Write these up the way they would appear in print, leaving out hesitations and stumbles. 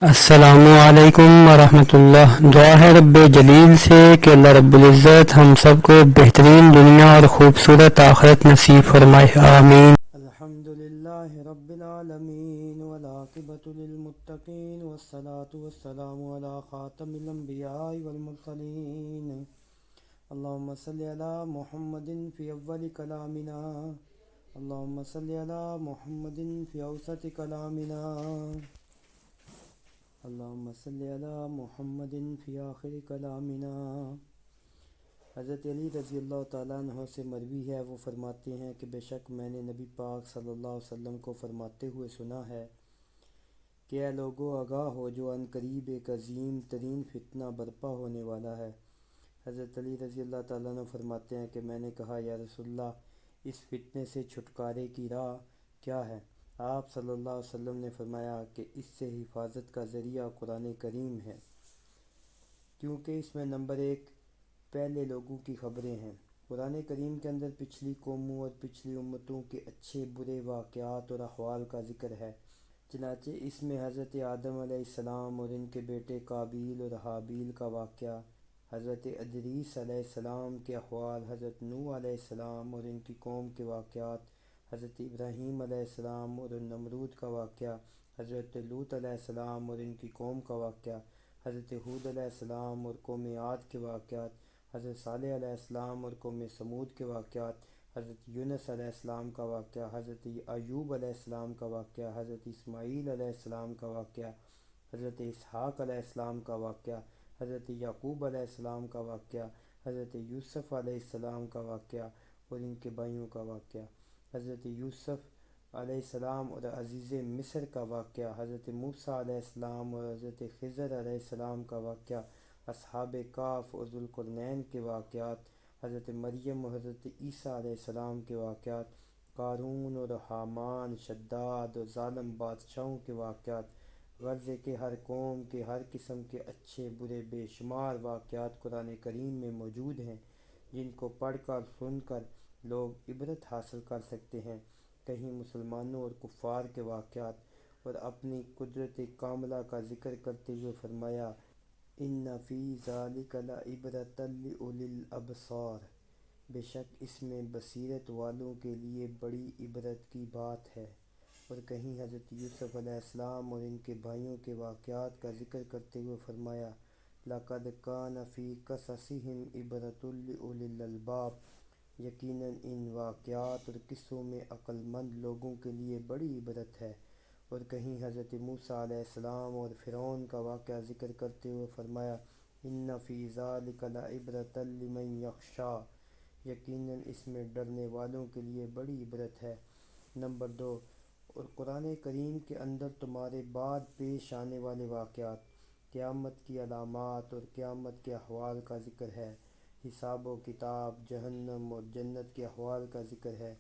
السلام علیکم ورحمۃ اللہ۔ دعا ہے رب جلیل سے کہ اللہ رب العزت ہم سب کو بہترین دنیا اور خوبصورت آخرت نصیب فرمائے، آمین۔ الحمد للہ رب العالمین والعاقبۃ للمتقین والصلاة والسلام علی خاتم الانبیاء والمرسلین۔ اللہم صلی علی محمد فی اول کلامنا، اللہم صلی علی محمد فی اوسط کلامنا، اللہم صلی علی محمد فی آخر کلامنا۔ حضرت علی رضی اللہ تعالیٰ عنہ سے مروی ہے، وہ فرماتے ہیں کہ بے شک میں نے نبی پاک صلی اللہ علیہ وسلم کو فرماتے ہوئے سنا ہے کہ اے لوگو آگاہ ہو، جو ان قریب ایک عظیم ترین فتنہ برپا ہونے والا ہے۔ حضرت علی رضی اللہ تعالیٰ عنہ فرماتے ہیں کہ میں نے کہا یا رسول اللہ، اس فتنے سے چھٹکارے کی راہ کیا ہے؟ آپ صلی اللہ علیہ وسلم نے فرمایا کہ اس سے حفاظت کا ذریعہ قرآن کریم ہے، کیونکہ اس میں نمبر ایک پہلے لوگوں کی خبریں ہیں۔ قرآن کریم کے اندر پچھلی قوموں اور پچھلی امتوں کے اچھے برے واقعات اور احوال کا ذکر ہے۔ چنانچہ اس میں حضرت آدم علیہ السلام اور ان کے بیٹے قابیل اور حابیل کا واقعہ، حضرت ادریس علیہ السلام کے احوال، حضرت نوح علیہ السلام اور ان کی قوم کے واقعات، حضرت ابراہیم علیہ السلام اور نمرود کا واقعہ، حضرت لوط علیہ السلام اور ان کی قوم کا واقعہ، حضرت ہود علیہ السلام اور قوم عاد کے واقعات، حضرت صالح علیہ السلام اور قوم سمود کے واقعات، حضرت یونس علیہ السلام کا واقعہ، حضرت ایوب علیہ السلام کا واقعہ، حضرت اسماعیل علیہ السلام کا واقعہ، حضرت اسحاق علیہ السلام کا واقعہ، حضرت یعقوب علیہ السلام کا واقعہ، حضرت یوسف علیہ السلام کا واقعہ اور ان کے بھائیوں کا واقعہ، حضرت یوسف علیہ السلام اور عزیز مصر کا واقعہ، حضرت موسیٰ علیہ السلام اور حضرت خضر علیہ السلام کا واقعہ، اصحاب کہف اور ذوالقرنین کے واقعات، حضرت مریم اور حضرت عیسیٰ علیہ السلام کے واقعات، قارون اور حامان، شداد اور ظالم بادشاہوں کے واقعات، غرض ہے کہ ہر قوم کے ہر قسم کے اچھے برے بے شمار واقعات قرآن کریم میں موجود ہیں، جن کو پڑھ کر سن کر لوگ عبرت حاصل کر سکتے ہیں۔ کہیں مسلمانوں اور کفار کے واقعات اور اپنی قدرت کاملہ کا ذکر کرتے ہوئے فرمایا ان فی ذلک لعبرۃ لأولی الابصار، بے شک اس میں بصیرت والوں کے لیے بڑی عبرت کی بات ہے۔ اور کہیں حضرت یوسف علیہ السلام اور ان کے بھائیوں کے واقعات کا ذکر کرتے ہوئے فرمایا لقد کان فی قصصہم عبرۃ لأولی الالباب، یقیناً ان واقعات اور قصوں میں عقل مند لوگوں کے لیے بڑی عبرت ہے۔ اور کہیں حضرت موسیٰ علیہ السلام اور فرعون کا واقعہ ذکر کرتے ہوئے فرمایا ان فی ذلک لعبرۃ لمن یخشی، یقیناً اس میں ڈرنے والوں کے لیے بڑی عبرت ہے۔ نمبر دو، اور قرآن کریم کے اندر تمہارے بعد پیش آنے والے واقعات، قیامت کی علامات اور قیامت کے احوال کا ذکر ہے، حساب و کتاب، جہنم اور جنت کے احوال کا ذکر ہے۔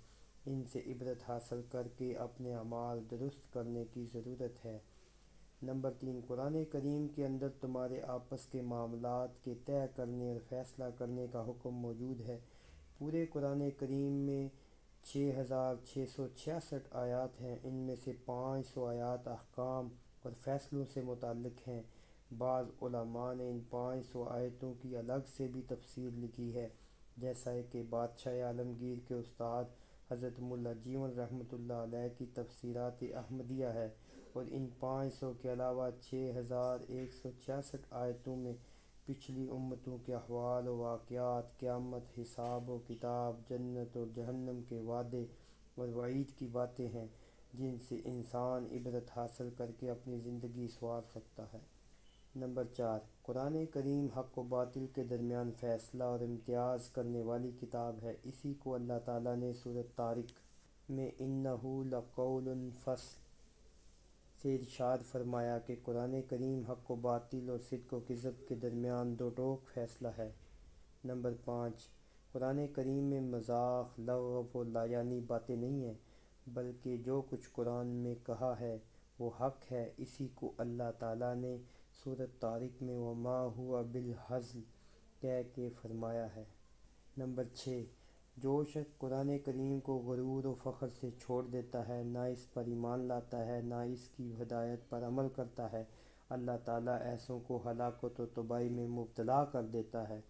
ان سے عبرت حاصل کر کے اپنے اعمال درست کرنے کی ضرورت ہے۔ نمبر تین، قرآن کریم کے اندر تمہارے آپس کے معاملات کے طے کرنے اور فیصلہ کرنے کا حکم موجود ہے۔ پورے قرآن کریم میں 6666 آیات ہیں، ان میں سے 500 آیات احکام اور فیصلوں سے متعلق ہیں۔ بعض علماء نے ان 500 آیتوں کی الگ سے بھی تفسیر لکھی ہے، جیسا ہے کہ بادشاہ عالمگیر کے استاد حضرت ملا جیون رحمۃ اللہ علیہ کی تفسیرات احمدیہ ہے، اور ان 500 کے علاوہ 6166 آیتوں میں پچھلی امتوں کے احوال و واقعات، قیامت، حساب و کتاب، جنت اور جہنم کے وعدے اور وعید کی باتیں ہیں، جن سے انسان عبرت حاصل کر کے اپنی زندگی سنوار سکتا ہے۔ نمبر چار، قرآن کریم حق و باطل کے درمیان فیصلہ اور امتیاز کرنے والی کتاب ہے۔ اسی کو اللہ تعالیٰ نے سورۃ طارق میں انہ لقول فصل سے ارشاد فرمایا کہ قرآن کریم حق و باطل اور صدق و کذب کے درمیان دو ٹوک فیصلہ ہے۔ نمبر پانچ، قرآن کریم میں مذاق، لغو و لایعنی باتیں نہیں ہیں، بلکہ جو کچھ قرآن میں کہا ہے وہ حق ہے۔ اسی کو اللہ تعالیٰ نے سورۃ طارق میں وما ہوا بالہزل کہہ کے فرمایا ہے۔ نمبر چھ، جو شخص قرآن کریم کو غرور و فخر سے چھوڑ دیتا ہے، نہ اس پر ایمان لاتا ہے، نہ اس کی ہدایت پر عمل کرتا ہے، اللہ تعالیٰ ایسوں کو ہلاکت و تباہی میں مبتلا کر دیتا ہے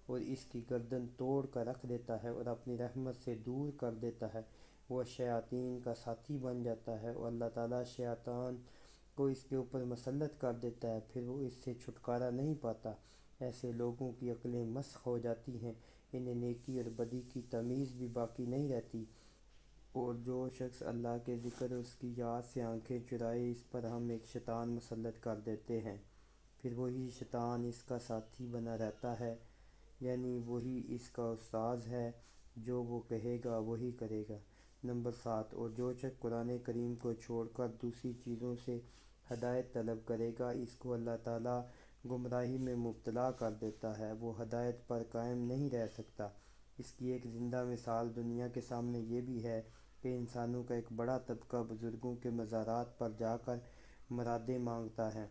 اور اس کی گردن توڑ کر رکھ دیتا ہے اور اپنی رحمت سے دور کر دیتا ہے۔ وہ شیاطین کا ساتھی بن جاتا ہے اور اللہ تعالیٰ شیطان کو اس کے اوپر مسلط کر دیتا ہے، پھر وہ اس سے چھٹکارا نہیں پاتا۔ ایسے لوگوں کی عقلیں مسخ ہو جاتی ہیں، انہیں نیکی اور بدی کی تمیز بھی باقی نہیں رہتی، اور جو شخص اللہ کے ذکر اور اس کی یاد سے آنکھیں چرائے، اس پر ہم ایک شیطان مسلط کر دیتے ہیں، پھر وہی شیطان اس کا ساتھی بنا رہتا ہے، یعنی وہی اس کا استاذ ہے، جو وہ کہے گا وہی کرے گا۔ نمبر 7، اور جو شخص قرآن کریم کو چھوڑ کر دوسری چیزوں سے ہدایت طلب کرے گا، اس کو اللہ تعالیٰ گمراہی میں مبتلا کر دیتا ہے، وہ ہدایت پر قائم نہیں رہ سکتا۔ اس کی ایک زندہ مثال دنیا کے سامنے یہ بھی ہے کہ انسانوں کا ایک بڑا طبقہ بزرگوں کے مزارات پر جا کر مرادیں مانگتا ہے،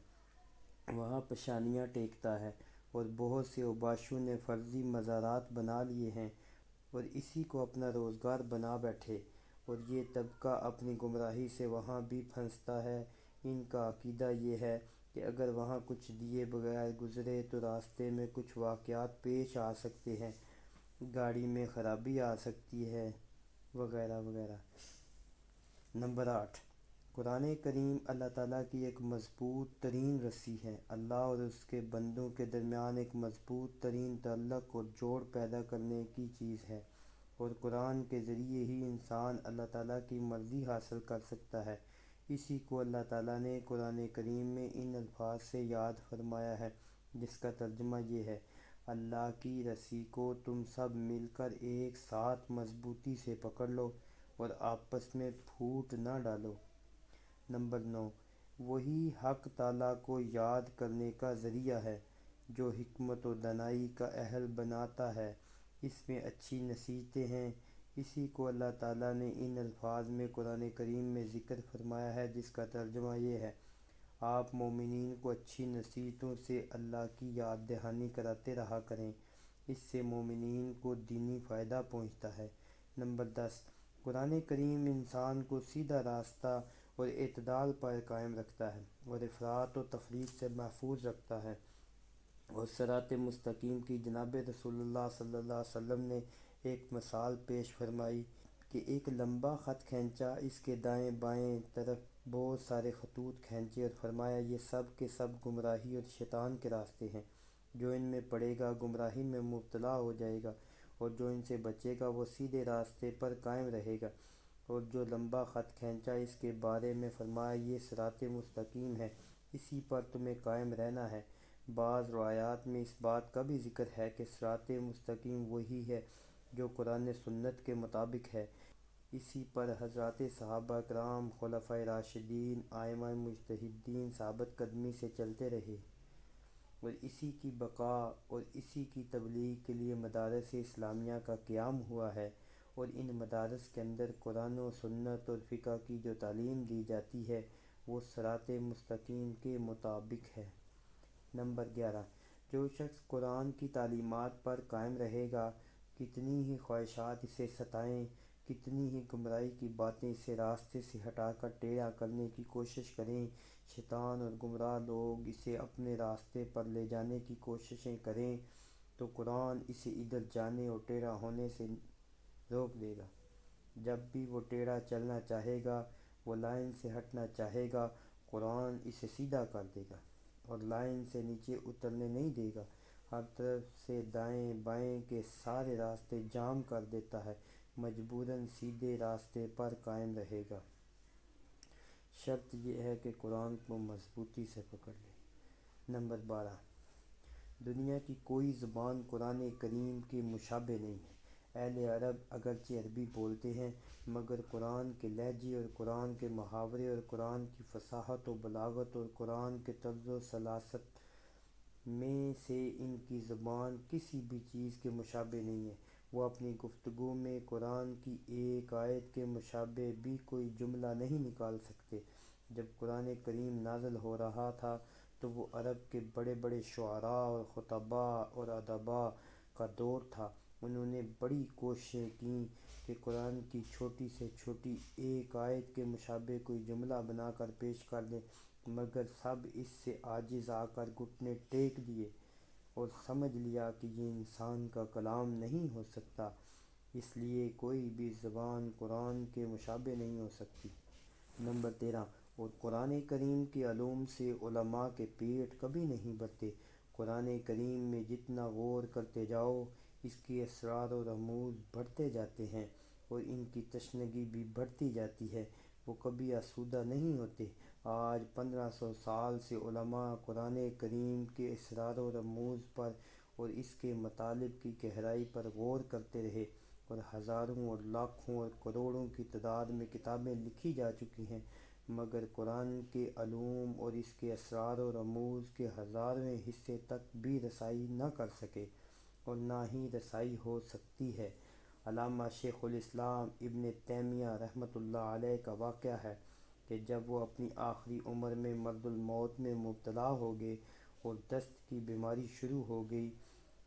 وہاں پیشانیاں ٹیکتا ہے، اور بہت سے اوباشوں نے فرضی مزارات بنا لیے ہیں اور اسی کو اپنا روزگار بنا بیٹھے، اور یہ طبقہ اپنی گمراہی سے وہاں بھی پھنستا ہے۔ ان کا عقیدہ یہ ہے کہ اگر وہاں کچھ دیے بغیر گزرے تو راستے میں کچھ واقعات پیش آ سکتے ہیں، گاڑی میں خرابی آ سکتی ہے، وغیرہ وغیرہ۔ نمبر 8، قرآن کریم اللہ تعالیٰ کی ایک مضبوط ترین رسی ہے، اللہ اور اس کے بندوں کے درمیان ایک مضبوط ترین تعلق اور جوڑ پیدا کرنے کی چیز ہے، اور قرآن کے ذریعے ہی انسان اللہ تعالیٰ کی مرضی حاصل کر سکتا ہے۔ اسی کو اللہ تعالیٰ نے قرآن کریم میں ان الفاظ سے یاد فرمایا ہے، جس کا ترجمہ یہ ہے: اللہ کی رسی کو تم سب مل کر ایک ساتھ مضبوطی سے پکڑ لو اور آپس میں پھوٹ نہ ڈالو۔ نمبر 9، وہی حق تعالیٰ کو یاد کرنے کا ذریعہ ہے جو حکمت و دانائی کا اہل بناتا ہے، اس میں اچھی نصیحتیں ہیں۔ اسی کو اللہ تعالیٰ نے ان الفاظ میں قرآن کریم میں ذکر فرمایا ہے، جس کا ترجمہ یہ ہے: آپ مومنین کو اچھی نصیحتوں سے اللہ کی یاد دہانی کراتے رہا کریں، اس سے مومنین کو دینی فائدہ پہنچتا ہے۔ نمبر 10، قرآن کریم انسان کو سیدھا راستہ اور اعتدال پر قائم رکھتا ہے اور افراط و تفریط سے محفوظ رکھتا ہے، اور صراط مستقیم کی جناب رسول اللہ صلی اللہ علیہ وسلم نے ایک مثال پیش فرمائی کہ ایک لمبا خط کھینچا، اس کے دائیں بائیں طرف بہت سارے خطوط کھینچے، اور فرمایا یہ سب کے سب گمراہی اور شیطان کے راستے ہیں، جو ان میں پڑے گا گمراہی میں مبتلا ہو جائے گا، اور جو ان سے بچے گا وہ سیدھے راستے پر قائم رہے گا۔ اور جو لمبا خط کھینچا، اس کے بارے میں فرمایا یہ صراط مستقیم ہے، اسی پر تمہیں قائم رہنا ہے۔ بعض روایات میں اس بات کا بھی ذکر ہے کہ صراط مستقیم وہی ہے جو قرآن سنت کے مطابق ہے، اسی پر حضرات صحابہ کرام، خلفائے راشدین، ائمہ مجتہدین ثابت قدمی سے چلتے رہے، اور اسی کی بقا اور اسی کی تبلیغ کے لیے مدارس اسلامیہ کا قیام ہوا ہے، اور ان مدارس کے اندر قرآن و سنت اور فقہ کی جو تعلیم دی جاتی ہے وہ صراط مستقیم کے مطابق ہے۔ نمبر 11، جو شخص قرآن کی تعلیمات پر قائم رہے گا، کتنی ہی خواہشات اسے ستائیں، کتنی ہی گمراہی کی باتیں اسے راستے سے ہٹا کر ٹیڑھا کرنے کی کوشش کریں، شیطان اور گمراہ لوگ اسے اپنے راستے پر لے جانے کی کوششیں کریں، تو قرآن اسے ادھر جانے اور ٹیڑھا ہونے سے روک دے گا۔ جب بھی وہ ٹیڑھا چلنا چاہے گا، وہ لائن سے ہٹنا چاہے گا، قرآن اسے سیدھا کر دے گا اور لائن سے نیچے اترنے نہیں دے گا، ہر طرف سے دائیں بائیں کے سارے راستے جام کر دیتا ہے، مجبوراً سیدھے راستے پر قائم رہے گا۔ شرط یہ ہے کہ قرآن کو مضبوطی سے پکڑ لے۔ نمبر 12، دنیا کی کوئی زبان قرآن کریم کے مشابہ نہیں ہے۔ اہل عرب اگرچہ عربی بولتے ہیں، مگر قرآن کے لہجے اور قرآن کے محاورے اور قرآن کی فصاحت و بلاغت اور قرآن کے طرز و سلاست میں سے ان کی زبان کسی بھی چیز کے مشابہ نہیں ہے۔ وہ اپنی گفتگو میں قرآن کی ایک آیت کے مشابہ بھی کوئی جملہ نہیں نکال سکتے۔ جب قرآن کریم نازل ہو رہا تھا تو وہ عرب کے بڑے بڑے شعراء اور خطباء اور ادباء کا دور تھا، انہوں نے بڑی کوششیں کیں کہ قرآن کی چھوٹی سے چھوٹی ایک آیت کے مشابہ کوئی جملہ بنا کر پیش کر دیں، مگر سب اس سے عاجز آ کر گھٹنے ٹیک دیے اور سمجھ لیا کہ یہ انسان کا کلام نہیں ہو سکتا، اس لیے کوئی بھی زبان قرآن کے مشابہ نہیں ہو سکتی۔ نمبر 13، اور قرآن کریم کے علوم سے علماء کے پیٹ کبھی نہیں بھرتے۔ قرآن کریم میں جتنا غور کرتے جاؤ اس کے اسرار و رموز بڑھتے جاتے ہیں اور ان کی تشنگی بھی بڑھتی جاتی ہے، وہ کبھی آسودہ نہیں ہوتے۔ آج 1500 سال سے علماء قرآن کریم کے اسرار و رموز پر اور اس کے مطالب کی گہرائی پر غور کرتے رہے، اور ہزاروں اور لاکھوں اور کروڑوں کی تعداد میں کتابیں لکھی جا چکی ہیں، مگر قرآن کے علوم اور اس کے اسرار و رموز کے 1000ویں حصے تک بھی رسائی نہ کر سکے اور نہ ہی رسائی ہو سکتی ہے۔ علامہ شیخ الاسلام ابن تیمیہ رحمۃ اللہ علیہ کا واقعہ ہے کہ جب وہ اپنی آخری عمر میں مرض الموت میں مبتلا ہو گئے اور دست کی بیماری شروع ہو گئی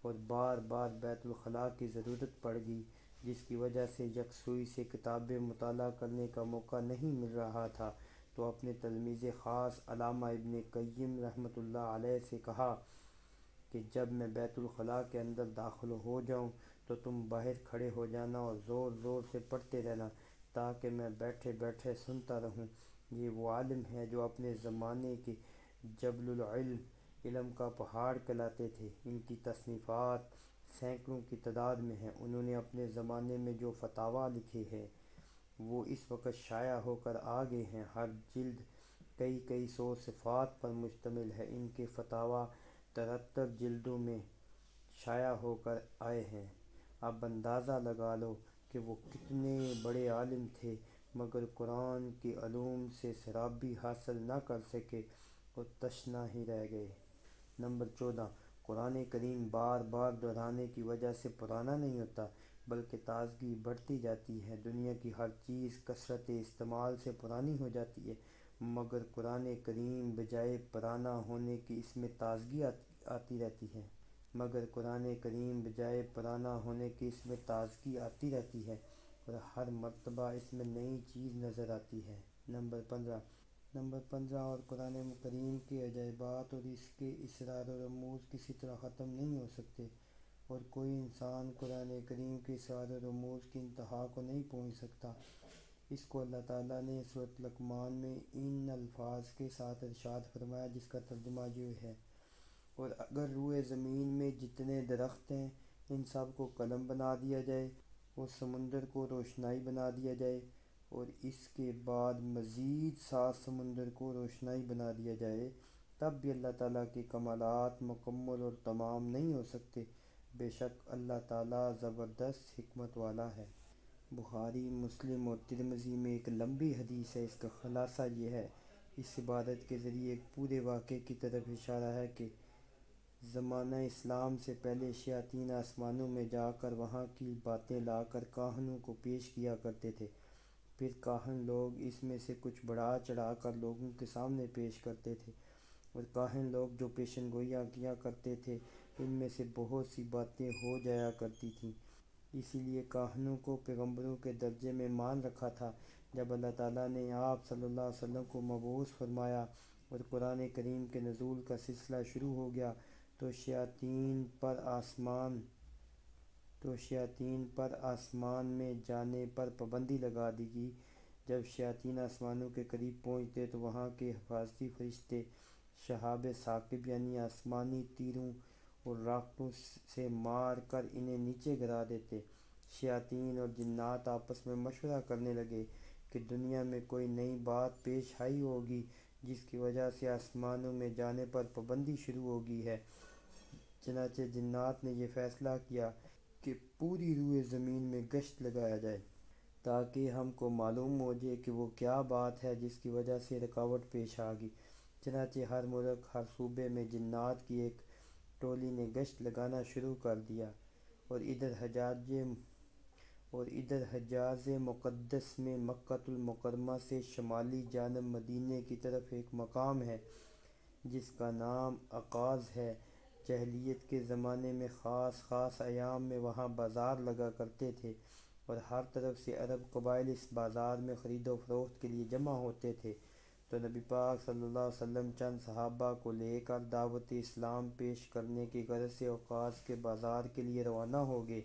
اور بار بار بیت الخلاء کی ضرورت پڑ گئی، جس کی وجہ سے یکسوئی سے کتابیں مطالعہ کرنے کا موقع نہیں مل رہا تھا، تو اپنے تلمیذ خاص علامہ ابن قیم رحمۃ اللہ علیہ سے کہا کہ جب میں بیت الخلاء کے اندر داخل ہو جاؤں تو تم باہر کھڑے ہو جانا اور زور زور سے پڑھتے رہنا تاکہ میں بیٹھے بیٹھے سنتا رہوں۔ یہ وہ عالم ہے جو اپنے زمانے کے جبل العلم، علم کا پہاڑ کہلاتے تھے۔ ان کی تصنیفات سینکڑوں کی تعداد میں ہیں۔ انہوں نے اپنے زمانے میں جو فتاویٰ لکھے ہیں وہ اس وقت شائع ہو کر آ گئے ہیں۔ ہر جلد کئی کئی سو صفحات پر مشتمل ہے۔ ان کے فتاویٰ 73 جلدوں میں شائع ہو کر آئے ہیں۔ اب اندازہ لگا لو کہ وہ کتنے بڑے عالم تھے، مگر قرآن کے علوم سے سراب بھی حاصل نہ کر سکے اور تشنا ہی رہ گئے۔ نمبر 14، قرآن کریم بار بار دہرانے کی وجہ سے پرانا نہیں ہوتا بلکہ تازگی بڑھتی جاتی ہے۔ دنیا کی ہر چیز کثرت استعمال سے پرانی ہو جاتی ہے، مگر قرآن کریم بجائے پرانا ہونے کی اس میں تازگی آتی رہتی ہے۔ اور ہر مرتبہ اس میں نئی چیز نظر آتی ہے۔ نمبر 15، اور قرآن کریم کے عجائبات اور اس کے اسرار و رموز کسی طرح ختم نہیں ہو سکتے، اور کوئی انسان قرآن کریم کے اسرار و رموز کی انتہا کو نہیں پہنچ سکتا۔ اس کو اللہ تعالیٰ نے سورۃ لقمان میں ان الفاظ کے ساتھ ارشاد فرمایا جس کا ترجمہ یہ ہے: اور اگر روئے زمین میں جتنے درخت ہیں ان سب کو قلم بنا دیا جائے اور سمندر کو روشنائی بنا دیا جائے اور اس کے بعد مزید 7 سمندر کو روشنائی بنا دیا جائے، تب بھی اللہ تعالیٰ کے کمالات مکمل اور تمام نہیں ہو سکتے۔ بے شک اللہ تعالیٰ زبردست حکمت والا ہے۔ بخاری، مسلم اور ترمذی میں ایک لمبی حدیث ہے، اس کا خلاصہ یہ ہے۔ اس عبارت کے ذریعے ایک پورے واقعے کی طرف اشارہ ہے کہ زمانہ اسلام سے پہلے شیاطین آسمانوں میں جا کر وہاں کی باتیں لا کر کاہنوں کو پیش کیا کرتے تھے، پھر کاہن لوگ اس میں سے کچھ بڑھا چڑھا کر لوگوں کے سامنے پیش کرتے تھے، اور کاہن لوگ جو پیشن گوئیاں کیا کرتے تھے ان میں سے بہت سی باتیں ہو جایا کرتی تھیں۔ اسی لیے کاہنوں کو پیغمبروں کے درجے میں مان رکھا تھا۔ جب اللہ تعالیٰ نے آپ صلی اللہ علیہ وسلم کو مبعوث فرمایا اور قرآن کریم کے نزول کا سلسلہ شروع ہو گیا تو شیاطین پر آسمان میں جانے پر پابندی لگا دی گئی۔ جب شیاطین آسمانوں کے قریب پہنچتے تو وہاں کے حفاظتی فرشتے شہاب ثاقب یعنی آسمانی تیروں اور راکٹوں سے مار کر انہیں نیچے گرا دیتے۔ شیاطین اور جنات آپس میں مشورہ کرنے لگے کہ دنیا میں کوئی نئی بات پیش آئی ہوگی جس کی وجہ سے آسمانوں میں جانے پر پابندی شروع ہو گئی ہے۔ چنانچہ جنات نے یہ فیصلہ کیا کہ پوری روئے زمین میں گشت لگایا جائے تاکہ ہم کو معلوم ہو جائے کہ وہ کیا بات ہے جس کی وجہ سے رکاوٹ پیش آ گئی۔ چنانچہ ہر ملک، ہر صوبے میں جنات کی ایک ٹولی نے گشت لگانا شروع کر دیا، اور ادھر حجاز مقدس میں مکۃ المکرمہ سے شمالی جانب مدینے کی طرف ایک مقام ہے جس کا نام عکاظ ہے۔ جاہلیت کے زمانے میں خاص ایام میں وہاں بازار لگا کرتے تھے اور ہر طرف سے عرب قبائل اس بازار میں خرید و فروخت کے لیے جمع ہوتے تھے۔ تو نبی پاک صلی اللہ علیہ وسلم چند صحابہ کو لے کر دعوت اسلام پیش کرنے کی غرض سے اوقاس کے بازار کے لیے روانہ ہو گئے،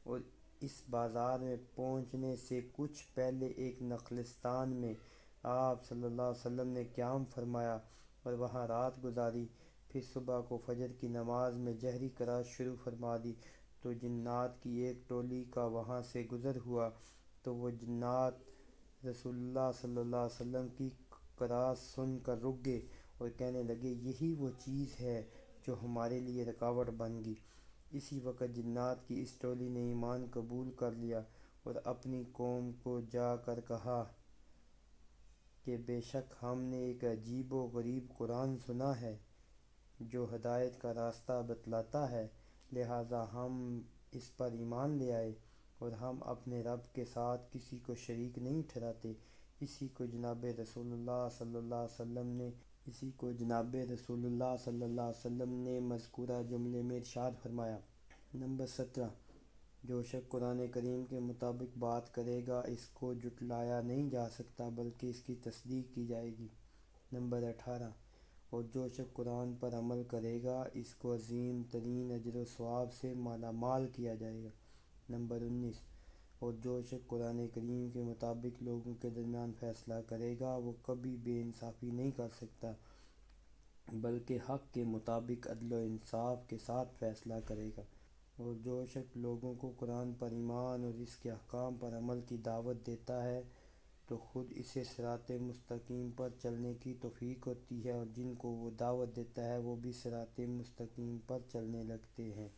اور اس بازار میں پہنچنے سے کچھ پہلے ایک نخلستان میں آپ صلی اللہ علیہ وسلم نے قیام فرمایا اور وہاں رات گزاری۔ پھر صبح کو فجر کی نماز میں جہری قرأت شروع فرما دی، تو جنات کی ایک ٹولی کا وہاں سے گزر ہوا، تو وہ جنات رسول اللہ صلی اللہ علیہ وسلم کی قرأت سن کر رک گئے اور کہنے لگے، یہی وہ چیز ہے جو ہمارے لیے رکاوٹ بن گئی۔ اسی وقت جنات کی اس ٹولی نے ایمان قبول کر لیا اور اپنی قوم کو جا کر کہا کہ بے شک ہم نے ایک عجیب و غریب قرآن سنا ہے جو ہدایت کا راستہ بتلاتا ہے، لہٰذا ہم اس پر ایمان لے آئے، اور ہم اپنے رب کے ساتھ کسی کو شریک نہیں ٹھہراتے۔ اسی کو جناب رسول اللہ صلی اللہ علیہ وسلم نے مذکورہ جملے میں ارشاد فرمایا۔ نمبر 17، جو شخص قرآن کریم کے مطابق بات کرے گا اس کو جھٹلایا نہیں جا سکتا بلکہ اس کی تصدیق کی جائے گی۔ نمبر 18، اور جو شخص قرآن پر عمل کرے گا اس کو عظیم ترین اجر و ثواب سے مالا مال کیا جائے گا۔ نمبر 19، اور جو شخص قرآن کریم کے مطابق لوگوں کے درمیان فیصلہ کرے گا وہ کبھی بے انصافی نہیں کر سکتا بلکہ حق کے مطابق عدل و انصاف کے ساتھ فیصلہ کرے گا۔ اور جو شخص لوگوں کو قرآن پر ایمان اور اس کے احکام پر عمل کی دعوت دیتا ہے تو خود اسے صراط مستقیم پر چلنے کی توفیق ہوتی ہے، اور جن کو وہ دعوت دیتا ہے وہ بھی صراط مستقیم پر چلنے لگتے ہیں۔